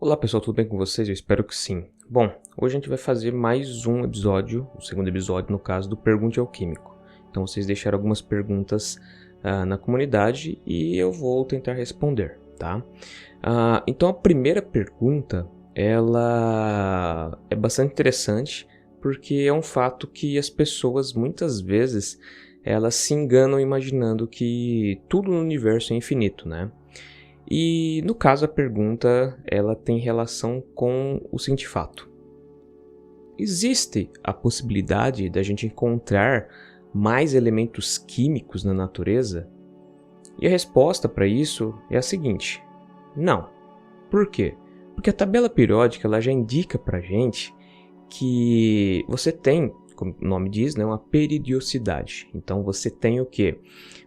Olá pessoal, tudo bem com vocês? Eu espero que sim. Bom, hoje a gente vai fazer mais um episódio, o segundo episódio no caso do Pergunte ao Químico. Então vocês deixaram algumas perguntas na comunidade e eu vou tentar responder, tá? Então a primeira pergunta, ela é bastante interessante porque é um fato que as pessoas muitas vezes elas se enganam imaginando que tudo no universo é infinito, né? E no caso a pergunta ela tem relação com o seguinte fato: existe a possibilidade da gente encontrar mais elementos químicos na natureza? E a resposta para isso é a seguinte: não. Por quê? Porque a tabela periódica ela já indica para gente que você tem, como o nome diz, né, uma periodicidade. Então você tem o quê?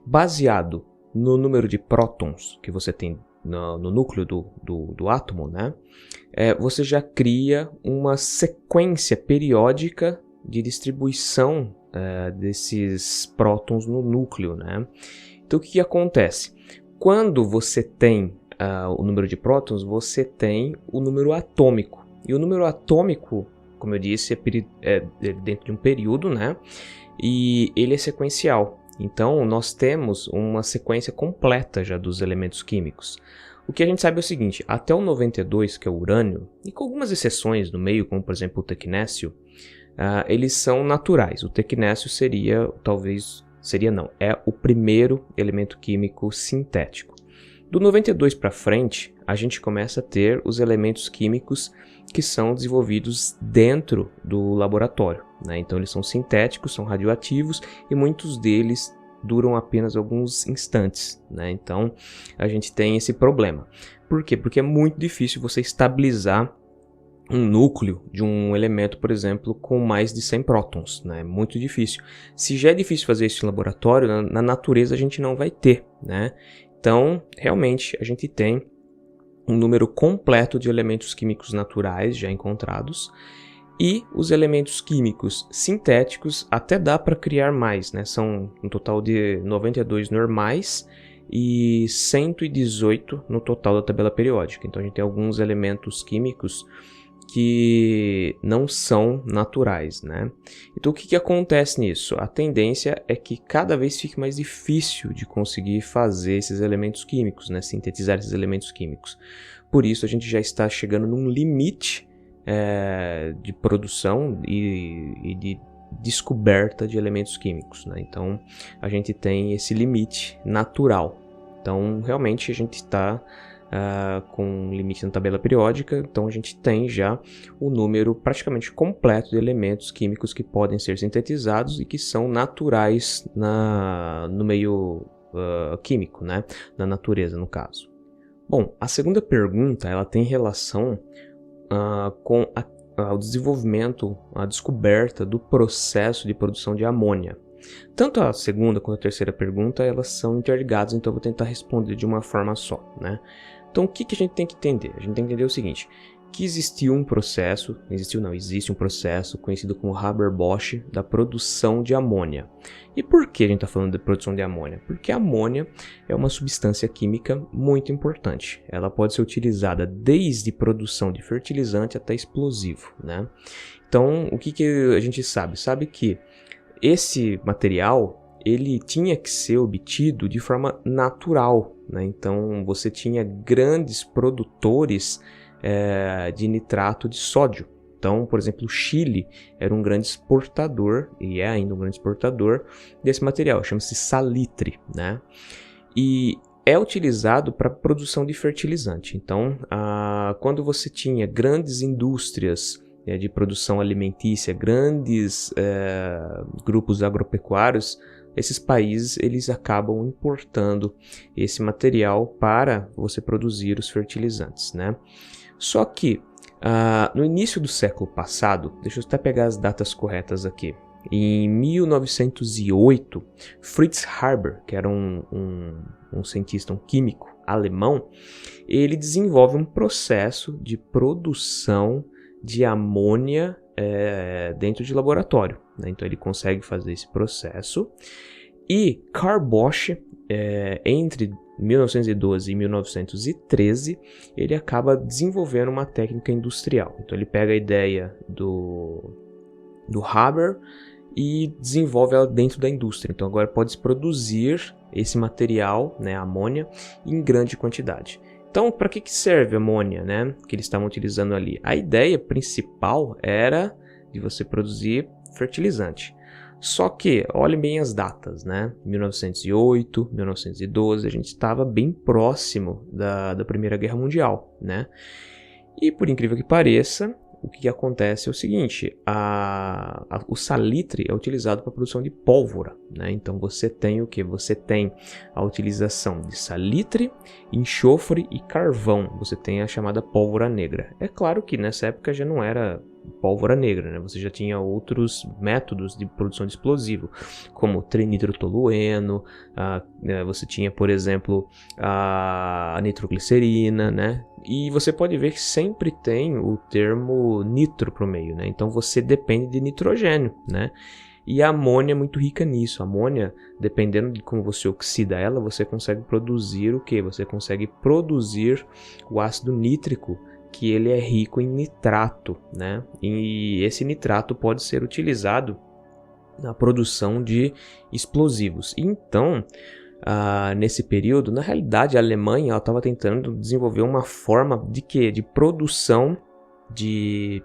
Baseado no número de prótons que você tem no núcleo do átomo, né? Você já cria uma sequência periódica de distribuição desses prótons no núcleo, né? Então o que acontece? Quando você tem o número de prótons, você tem o número atômico. E o número atômico, como eu disse, é dentro de um período, né? E ele é sequencial. Então, nós temos uma sequência completa já dos elementos químicos. O que a gente sabe é o seguinte: até o 92, que é o urânio, e com algumas exceções no meio, como por exemplo o tecnécio, eles são naturais. O tecnécio é o primeiro elemento químico sintético. Do 92 para frente, a gente começa a ter os elementos químicos que são desenvolvidos dentro do laboratório, né? Então eles são sintéticos, são radioativos e muitos deles duram apenas alguns instantes, né? Então a gente tem esse problema. Por quê? Porque é muito difícil você estabilizar um núcleo de um elemento, por exemplo, com mais de 100 prótons, né? É muito difícil. Se já é difícil fazer isso em laboratório, na natureza a gente não vai ter, né? Então, realmente, a gente tem um número completo de elementos químicos naturais já encontrados, e os elementos químicos sintéticos até dá para criar mais, né? São um total de 92 normais e 118 no total da tabela periódica. Então a gente tem alguns elementos químicos que não são naturais, né? Então o que acontece nisso? A tendência é que cada vez fique mais difícil de conseguir fazer esses elementos químicos, né? Sintetizar esses elementos químicos. Por isso a gente já está chegando num limite de produção e de descoberta de elementos químicos, né? Então a gente tem esse limite natural. Então realmente a gente está com um limite na tabela periódica, então a gente tem já o número praticamente completo de elementos químicos que podem ser sintetizados e que são naturais no meio químico, né? Na natureza, no caso. Bom, a segunda pergunta ela tem relação com o desenvolvimento, a descoberta do processo de produção de amônia. Tanto a segunda quanto a terceira pergunta elas são interligadas, então eu vou tentar responder de uma forma só, né? Então o que a gente tem que entender? A gente tem que entender o seguinte: que existe um processo conhecido como Haber-Bosch da produção de amônia. E por que a gente está falando de produção de amônia? Porque a amônia é uma substância química muito importante. Ela pode ser utilizada desde produção de fertilizante até explosivo, né? Então o que a gente sabe? Sabe que esse material ele tinha que ser obtido de forma natural, né? Então você tinha grandes produtores de nitrato de sódio. Então, por exemplo, o Chile era um grande exportador, e é ainda um grande exportador desse material, chama-se salitre, né? E é utilizado para produção de fertilizante. Então, quando você tinha grandes indústrias de produção alimentícia, grandes grupos agropecuários, esses países eles acabam importando esse material para você produzir os fertilizantes, né? Só que no início do século passado, deixa eu até pegar as datas corretas aqui, em 1908, Fritz Haber, que era um cientista, um químico alemão, ele desenvolve um processo de produção de amônia dentro de laboratório, né? Então ele consegue fazer esse processo, e Carl Bosch, entre 1912 e 1913, ele acaba desenvolvendo uma técnica industrial. Então ele pega a ideia do Haber e desenvolve ela dentro da indústria. Então agora pode-se produzir esse material, né, amônia, em grande quantidade. Então, para que serve a amônia, né, que eles estavam utilizando ali? A ideia principal era de você produzir fertilizante. Só que, olhem bem as datas, né? 1908, 1912, a gente estava bem próximo da Primeira Guerra Mundial, né? E por incrível que pareça, o que acontece é o seguinte, o salitre é utilizado para a produção de pólvora, né? Então você tem o que? Você tem a utilização de salitre, enxofre e carvão. Você tem a chamada pólvora negra. É claro que nessa época já não era pólvora negra, né? Você já tinha outros métodos de produção de explosivo, como trinitrotolueno, você tinha, por exemplo, a nitroglicerina, né? E você pode ver que sempre tem o termo nitro pro meio, né? Então você depende de nitrogênio, né? E a amônia é muito rica nisso. A amônia, dependendo de como você oxida ela, você consegue produzir o quê? Você consegue produzir o ácido nítrico, que ele é rico em nitrato, né? E esse nitrato pode ser utilizado na produção de explosivos. Então, nesse período, na realidade, a Alemanha estava tentando desenvolver uma forma de quê? De produção de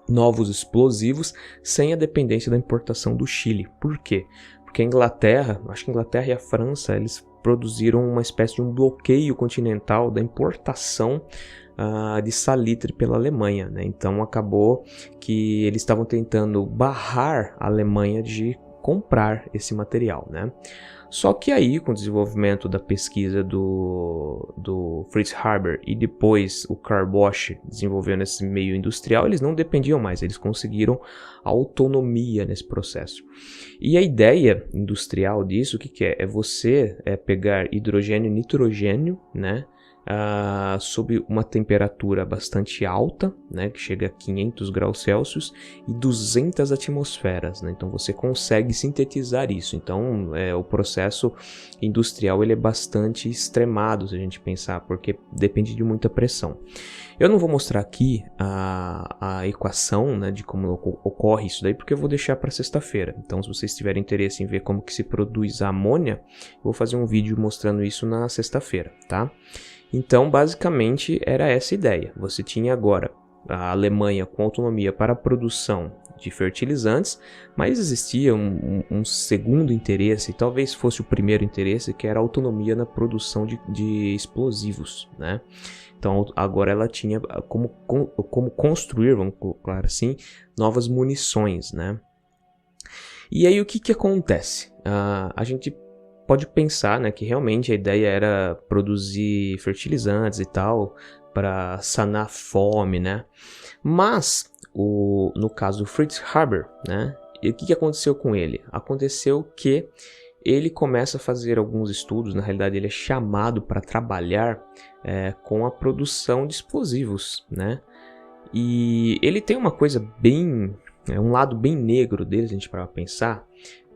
novos explosivos sem a dependência da importação do Chile. Por quê? Porque a Inglaterra, acho que a Inglaterra e a França, eles produziram uma espécie de um bloqueio continental da importação de salitre pela Alemanha, né? Então acabou que eles estavam tentando barrar a Alemanha de comprar esse material, né? Só que aí, com o desenvolvimento da pesquisa do Fritz Haber e depois o Karl Bosch desenvolvendo esse meio industrial, eles não dependiam mais, eles conseguiram autonomia nesse processo. E a ideia industrial disso, o que é? É você pegar hidrogênio e nitrogênio, né? Sob uma temperatura bastante alta, né, que chega a 500 graus Celsius e 200 atmosferas, né? Então você consegue sintetizar isso. Então o processo industrial ele é bastante extremado, se a gente pensar, porque depende de muita pressão. Eu não vou mostrar aqui a equação, né, de como ocorre isso daí, porque eu vou deixar para sexta-feira. Então, se vocês tiverem interesse em ver como que se produz a amônia, eu vou fazer um vídeo mostrando isso na sexta-feira, tá? Então, basicamente, era essa a ideia. Você tinha agora a Alemanha com autonomia para a produção de fertilizantes, mas existia um segundo interesse, talvez fosse o primeiro interesse, que era a autonomia na produção de explosivos, né? Então, agora ela tinha como construir, vamos colocar assim, novas munições, né? E aí, o que acontece? A gente pode pensar, né, que realmente a ideia era produzir fertilizantes e tal para sanar a fome, né? Mas no caso do Fritz Haber, né, o que aconteceu com ele? Aconteceu que ele começa a fazer alguns estudos, na realidade ele é chamado para trabalhar com a produção de explosivos, né? E ele tem uma coisa bem, um lado bem negro dele, se a gente parar pra pensar,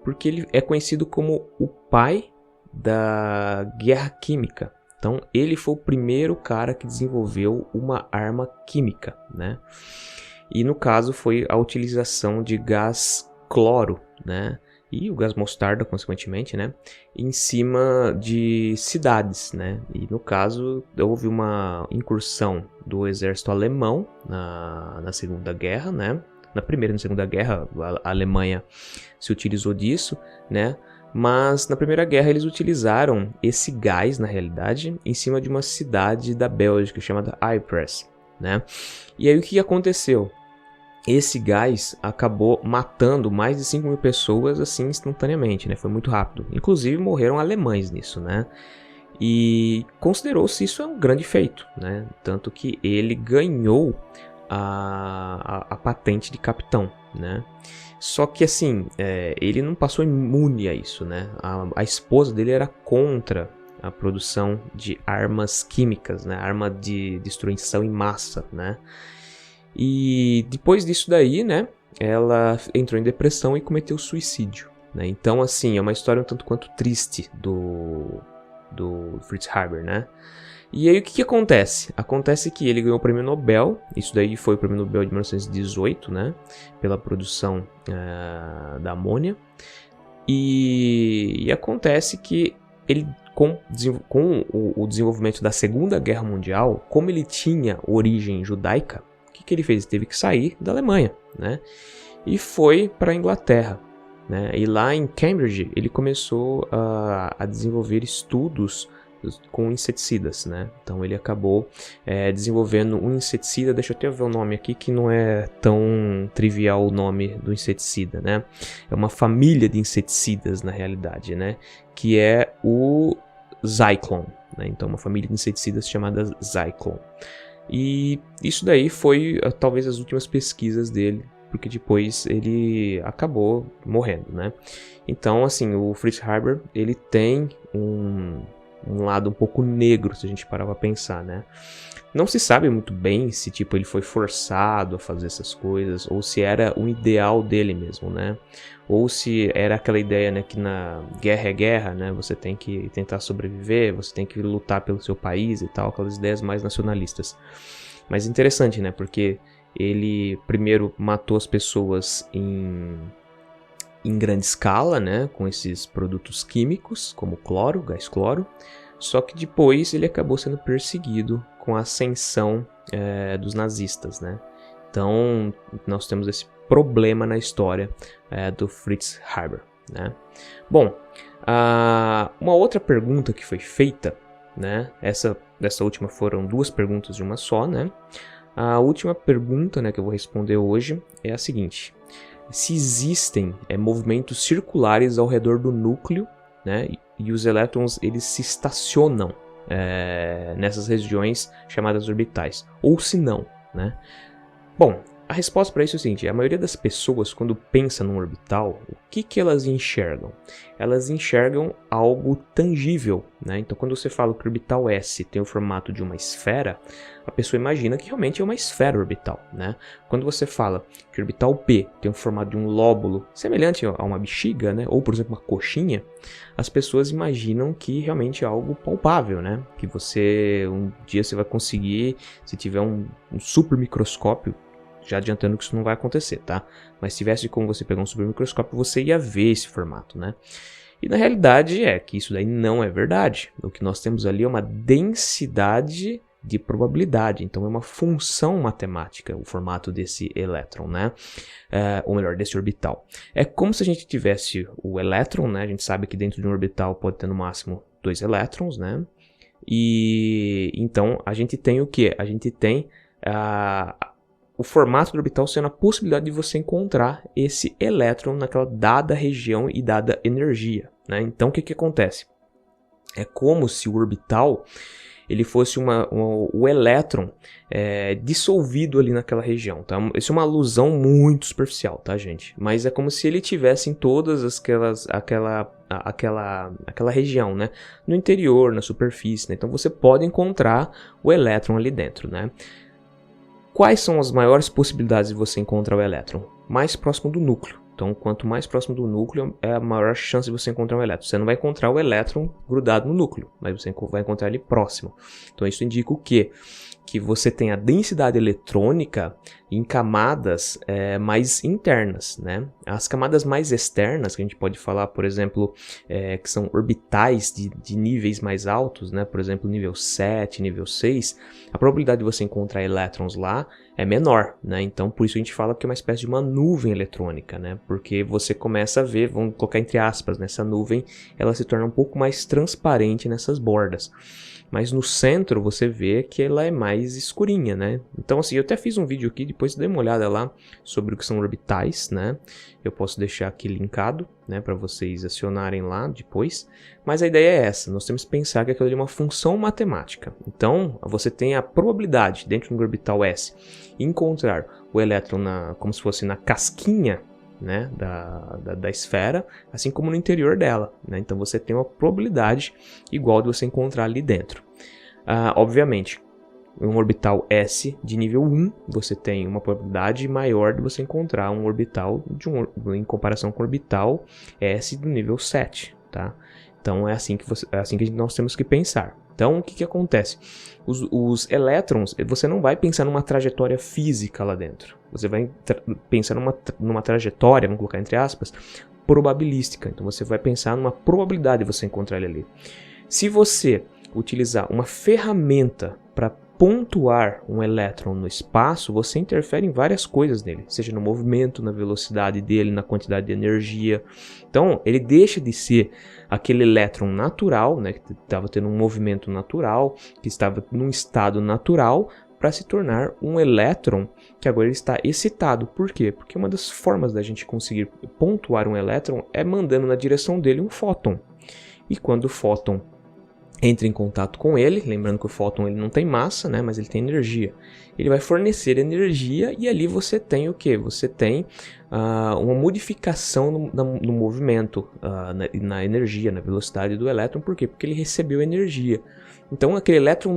porque ele é conhecido como o pai da guerra química. Então, ele foi o primeiro cara que desenvolveu uma arma química, né? E no caso foi a utilização de gás cloro, né? E o gás mostarda, consequentemente, né? Em cima de cidades, né? E no caso, houve uma incursão do exército alemão na Segunda Guerra, né? Na Primeira e na Segunda Guerra, a Alemanha se utilizou disso, né? Mas na Primeira Guerra eles utilizaram esse gás, na realidade, em cima de uma cidade da Bélgica chamada Ypres, né? E aí o que aconteceu? Esse gás acabou matando mais de 5 mil pessoas assim instantaneamente, né? Foi muito rápido. Inclusive morreram alemães nisso, né? E considerou-se isso um grande feito, né? Tanto que ele ganhou a patente de capitão, né? Só que assim, ele não passou imune a isso, né? A esposa dele era contra a produção de armas químicas, né? Arma de destruição em massa, né? E depois disso daí, né? Ela entrou em depressão e cometeu suicídio, né? Então assim, é uma história um tanto quanto triste do Fritz Haber, né? E aí o que acontece? Acontece que ele ganhou o prêmio Nobel, isso daí foi o prêmio Nobel de 1918, né? Pela produção da amônia. E acontece que ele, com o desenvolvimento da Segunda Guerra Mundial, como ele tinha origem judaica, o que ele fez? Ele teve que sair da Alemanha, né? E foi para a Inglaterra, né? E lá em Cambridge ele começou a desenvolver estudos com inseticidas, né? Então ele acabou desenvolvendo um inseticida, deixa eu até ver o nome aqui que não é tão trivial o nome do inseticida, né? É uma família de inseticidas na realidade, né? Que é o Zyklon, né? Então uma família de inseticidas chamada Zyklon. E isso daí foi talvez as últimas pesquisas dele, porque depois ele acabou morrendo, né? Então assim, o Fritz Haber, ele tem um lado um pouco negro, se a gente parar pra pensar, né? Não se sabe muito bem se, tipo, ele foi forçado a fazer essas coisas, ou se era um ideal dele mesmo, né? Ou se era aquela ideia, né, que na guerra é guerra, né? Você tem que tentar sobreviver, você tem que lutar pelo seu país e tal, aquelas ideias mais nacionalistas. Mas interessante, né? Porque ele primeiro matou as pessoas em grande escala, né, com esses produtos químicos, como cloro, gás cloro, só que depois ele acabou sendo perseguido com a ascensão dos nazistas, né? Então nós temos esse problema na história do Fritz Haber, né? Bom, uma outra pergunta que foi feita, né? Essa última foram duas perguntas de uma só, né? A última pergunta, né, que eu vou responder hoje é a seguinte: se existem movimentos circulares ao redor do núcleo, né, e os elétrons eles se estacionam nessas regiões chamadas orbitais, ou se não, né? Bom, a resposta para isso é o seguinte: a maioria das pessoas, quando pensa num orbital, o que elas enxergam? Elas enxergam algo tangível, né? Então, quando você fala que o orbital S tem o formato de uma esfera, a pessoa imagina que realmente é uma esfera orbital, né? Quando você fala que o orbital P tem o formato de um lóbulo semelhante a uma bexiga, né? Ou, por exemplo, uma coxinha, as pessoas imaginam que realmente é algo palpável, né? Que um dia você vai conseguir, se tiver um super microscópio, já adiantando que isso não vai acontecer, tá? Mas se tivesse como você pegar um supermicroscópio, você ia ver esse formato, né? E na realidade é que isso daí não é verdade. O que nós temos ali é uma densidade de probabilidade. Então é uma função matemática o formato desse elétron, né? Ou melhor, desse orbital. É como se a gente tivesse o elétron, né? A gente sabe que dentro de um orbital pode ter no máximo 2 elétrons, né? E então a gente tem o quê? A gente tem o formato do orbital sendo a possibilidade de você encontrar esse elétron naquela dada região e dada energia, né? Então o que acontece? É como se o orbital ele fosse o elétron dissolvido ali naquela região, tá? Isso é uma alusão muito superficial, tá, gente? Mas é como se ele tivesse em todas aquela região, né? No interior, na superfície, né? Então você pode encontrar o elétron ali dentro, né? Quais são as maiores possibilidades de você encontrar o elétron? Mais próximo do núcleo. Então, quanto mais próximo do núcleo, é a maior chance de você encontrar um elétron. Você não vai encontrar o elétron grudado no núcleo, mas você vai encontrar ele próximo. Então, isso indica o quê? Que você tem a densidade eletrônica em camadas mais internas, né? As camadas mais externas, que a gente pode falar, por exemplo, que são orbitais de níveis mais altos, né? Por exemplo, nível 7, nível 6, a probabilidade de você encontrar elétrons lá é menor, né? Então, por isso a gente fala que é uma espécie de uma nuvem eletrônica, né? Porque você começa a ver, vamos colocar entre aspas, nessa nuvem, ela se torna um pouco mais transparente nessas bordas. Mas no centro você vê que ela é mais escurinha, né? Então assim, eu até fiz um vídeo aqui, depois dê uma olhada lá sobre o que são orbitais, né? Eu posso deixar aqui linkado, né, para vocês acionarem lá depois. Mas a ideia é essa, nós temos que pensar que aquilo ali é uma função matemática. Então, você tem a probabilidade dentro do orbital S encontrar o elétron como se fosse na casquinha, né, da esfera, assim como no interior dela, né? Então você tem uma probabilidade igual de você encontrar ali dentro. Obviamente, um orbital S de nível 1, você tem uma probabilidade maior de você encontrar um orbital em comparação com o orbital S do nível 7, tá? Então é assim que nós temos que pensar. Então o que acontece? Os elétrons, você não vai pensar numa trajetória física lá dentro. Você vai pensar numa trajetória, vamos colocar entre aspas, probabilística. Então você vai pensar numa probabilidade de você encontrar ele ali. Se você utilizar uma ferramenta para pontuar um elétron no espaço, você interfere em várias coisas nele, seja no movimento, na velocidade dele, na quantidade de energia. Então, ele deixa de ser aquele elétron natural, né, que estava tendo um movimento natural, que estava num estado natural, para se tornar um elétron que agora ele está excitado. Por quê? Porque uma das formas da gente conseguir pontuar um elétron é mandando na direção dele um fóton. E quando o fóton entra em contato com ele, lembrando que o fóton ele não tem massa, né, mas ele tem energia. Ele vai fornecer energia e ali você tem o que? Você tem uma modificação no movimento, na energia, na velocidade do elétron. Por quê? Porque ele recebeu energia. Então aquele elétron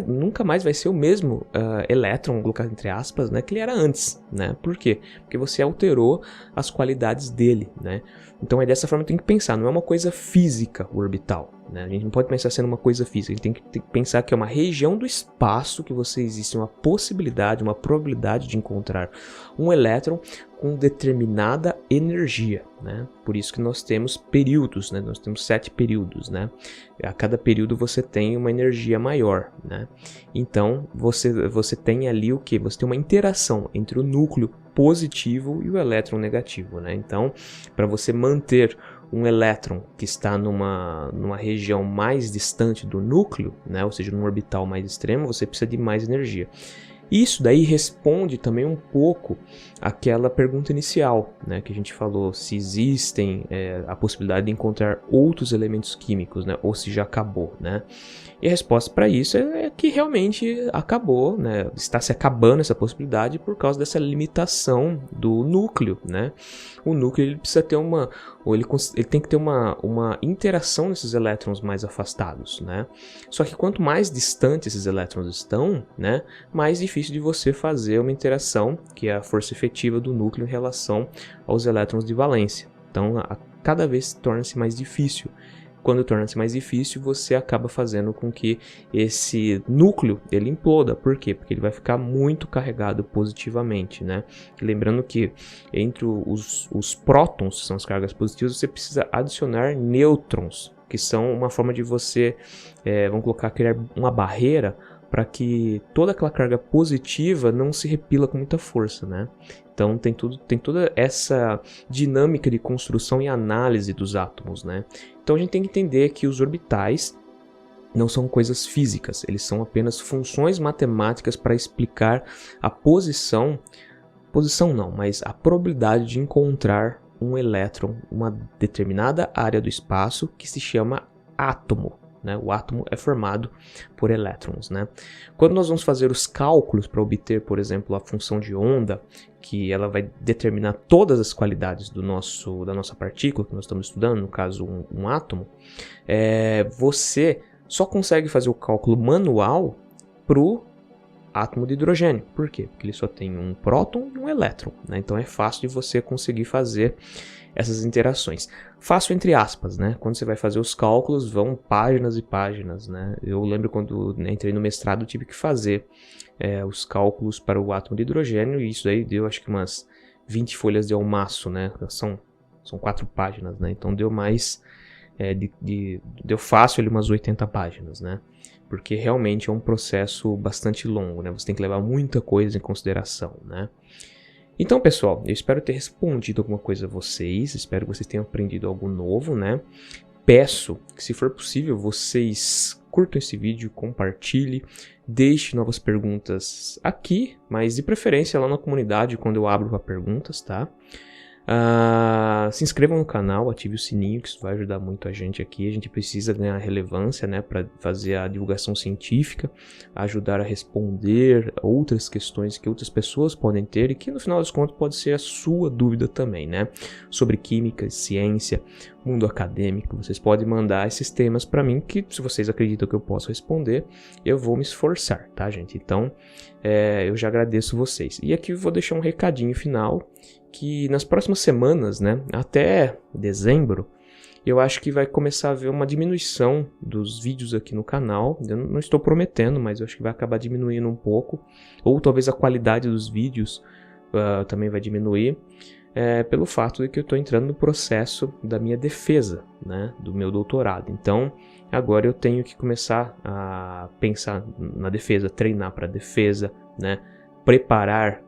nunca mais vai ser o mesmo elétron, vou colocar entre aspas, né, que ele era antes, né? Por quê? Porque você alterou as qualidades dele, né? Então é dessa forma que tem que pensar, não é uma coisa física o orbital, né? A gente não pode pensar sendo uma coisa física, a gente tem que pensar que é uma região do espaço que você existe uma possibilidade, uma probabilidade de encontrar um elétron com determinada energia, né? Por isso que nós temos períodos, né? Nós temos 7 períodos, né? A cada período você tem uma energia maior, né? Então você tem ali o que? Você tem uma interação entre o núcleo positivo e o elétron negativo, né? Então, para você manter um elétron que está numa região mais distante do núcleo, né? Ou seja, num orbital mais extremo, você precisa de mais energia. Isso daí responde também um pouco àquela pergunta inicial, né, que a gente falou, se existem a possibilidade de encontrar outros elementos químicos, né, ou se já acabou, né? E a resposta para isso é que realmente acabou, né? Está se acabando essa possibilidade por causa dessa limitação do núcleo, né? O núcleo ele precisa ter ele tem que ter uma interação nesses elétrons mais afastados, né? Só que quanto mais distante esses elétrons estão, né, mais difícil de você fazer uma interação, que é a força efetiva do núcleo em relação aos elétrons de valência. Então, cada vez torna-se mais difícil. Quando torna-se mais difícil, você acaba fazendo com que esse núcleo ele imploda. Por quê? Porque ele vai ficar muito carregado positivamente, né? Lembrando que entre os prótons, que são as cargas positivas, você precisa adicionar nêutrons, que são uma forma de você, vamos colocar, criar uma barreira para que toda aquela carga positiva não se repila com muita força, né? Então tem toda essa dinâmica de construção e análise dos átomos, né? Então a gente tem que entender que os orbitais não são coisas físicas, eles são apenas funções matemáticas para explicar a posição não, mas a probabilidade de encontrar um elétron, uma determinada área do espaço que se chama átomo. Né? O átomo é formado por elétrons, né? Quando nós vamos fazer os cálculos para obter, por exemplo, a função de onda, que ela vai determinar todas as qualidades da nossa partícula que nós estamos estudando, no caso um átomo, você só consegue fazer o cálculo manual para o átomo de hidrogênio. Por quê? Porque ele só tem um próton e um elétron, né? Então é fácil de você conseguir fazer essas interações. Fácil entre aspas, né? Quando você vai fazer os cálculos, vão páginas e páginas, né? Eu lembro quando entrei no mestrado, tive que fazer os cálculos para o átomo de hidrogênio, e isso aí deu acho que umas 20 folhas de almaço, né? São 4 páginas, né? Então deu mais, deu fácil ali umas 80 páginas, né? Porque realmente é um processo bastante longo, né? Você tem que levar muita coisa em consideração, né? Então, pessoal, eu espero ter respondido alguma coisa a vocês, espero que vocês tenham aprendido algo novo, né? Peço que, se for possível, vocês curtam esse vídeo, compartilhem, deixem novas perguntas aqui, mas de preferência lá na comunidade quando eu abro para perguntas, tá? Se inscrevam no canal, ative o sininho, que isso vai ajudar muito a gente aqui. A gente precisa ganhar relevância, né, para fazer a divulgação científica, ajudar a responder outras questões que outras pessoas podem ter e que no final das contas pode ser a sua dúvida também, né, sobre química, ciência, mundo acadêmico. Vocês podem mandar esses temas para mim que, se vocês acreditam que eu posso responder, eu vou me esforçar, tá, gente? Então, eu já agradeço vocês. E aqui eu vou deixar um recadinho final, que nas próximas semanas, né, até dezembro, eu acho que vai começar a haver uma diminuição dos vídeos aqui no canal. Eu não estou prometendo, mas eu acho que vai acabar diminuindo um pouco, ou talvez a qualidade dos vídeos também vai diminuir, pelo fato de que eu estou entrando no processo da minha defesa, né, do meu doutorado. Então, agora eu tenho que começar a pensar na defesa, treinar para a defesa, né, preparar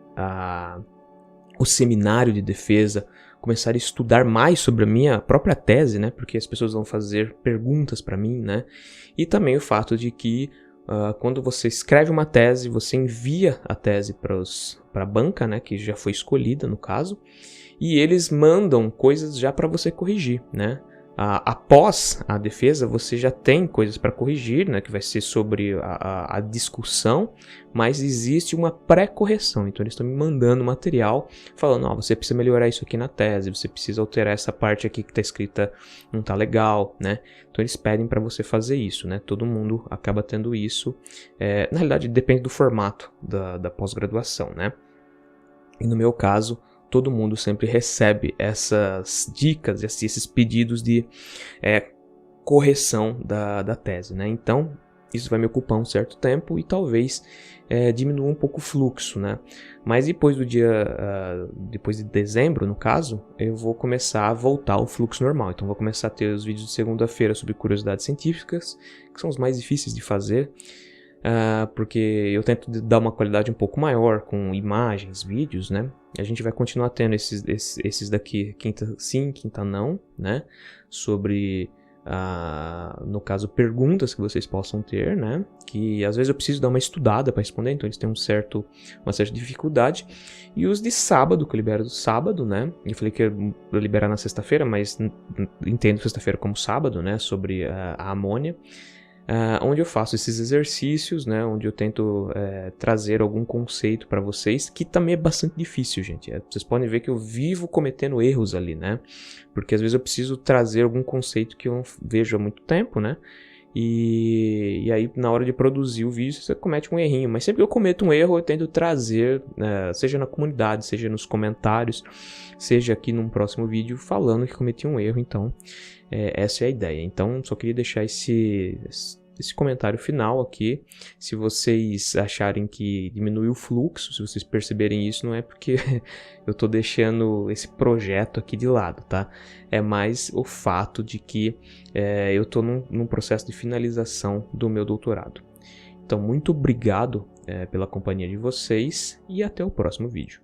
o seminário de defesa, começar a estudar mais sobre a minha própria tese, né, porque as pessoas vão fazer perguntas para mim, né, e também o fato de que quando você escreve uma tese, você envia a tese para a banca, né, que já foi escolhida no caso, e eles mandam coisas já para você corrigir, né. Após a defesa, você já tem coisas para corrigir, né, que vai ser sobre a discussão, mas existe uma pré-correção. Então eles estão me mandando material falando, você precisa melhorar isso aqui na tese, você precisa alterar essa parte aqui que está escrita, não está legal, né? Então eles pedem para você fazer isso, né? Todo mundo acaba tendo isso. Na realidade depende do formato da pós-graduação, né? E no meu caso, todo mundo sempre recebe essas dicas, esses pedidos de correção da tese, né? Então, isso vai me ocupar um certo tempo e talvez diminua um pouco o fluxo, né? Mas depois depois de dezembro, no caso, eu vou começar a voltar ao fluxo normal. Então, vou começar a ter os vídeos de segunda-feira sobre curiosidades científicas, que são os mais difíceis de fazer, porque eu tento dar uma qualidade um pouco maior com imagens, vídeos, né? A gente vai continuar tendo esses daqui, quinta sim, quinta não, né? Sobre, no caso, perguntas que vocês possam ter, né? Que às vezes eu preciso dar uma estudada para responder, então eles têm uma certa dificuldade. E os de sábado, que eu libero do sábado, né? Eu falei que eu ia liberar na sexta-feira, mas entendo sexta-feira como sábado, né? Sobre a amônia. Onde eu faço esses exercícios, né, onde eu tento trazer algum conceito para vocês, que também é bastante difícil, gente. Vocês podem ver que eu vivo cometendo erros ali, né, porque às vezes eu preciso trazer algum conceito que eu não vejo há muito tempo, né, e aí na hora de produzir o vídeo você comete um errinho, mas sempre que eu cometo um erro eu tento trazer, seja na comunidade, seja nos comentários, seja aqui num próximo vídeo falando que cometi um erro. Então essa é a ideia. Então só queria deixar esse comentário final aqui. Se vocês acharem que diminuiu o fluxo, se vocês perceberem isso, não é porque eu estou deixando esse projeto aqui de lado, tá? É mais o fato de que eu estou num processo de finalização do meu doutorado. Então, muito obrigado pela companhia de vocês e até o próximo vídeo.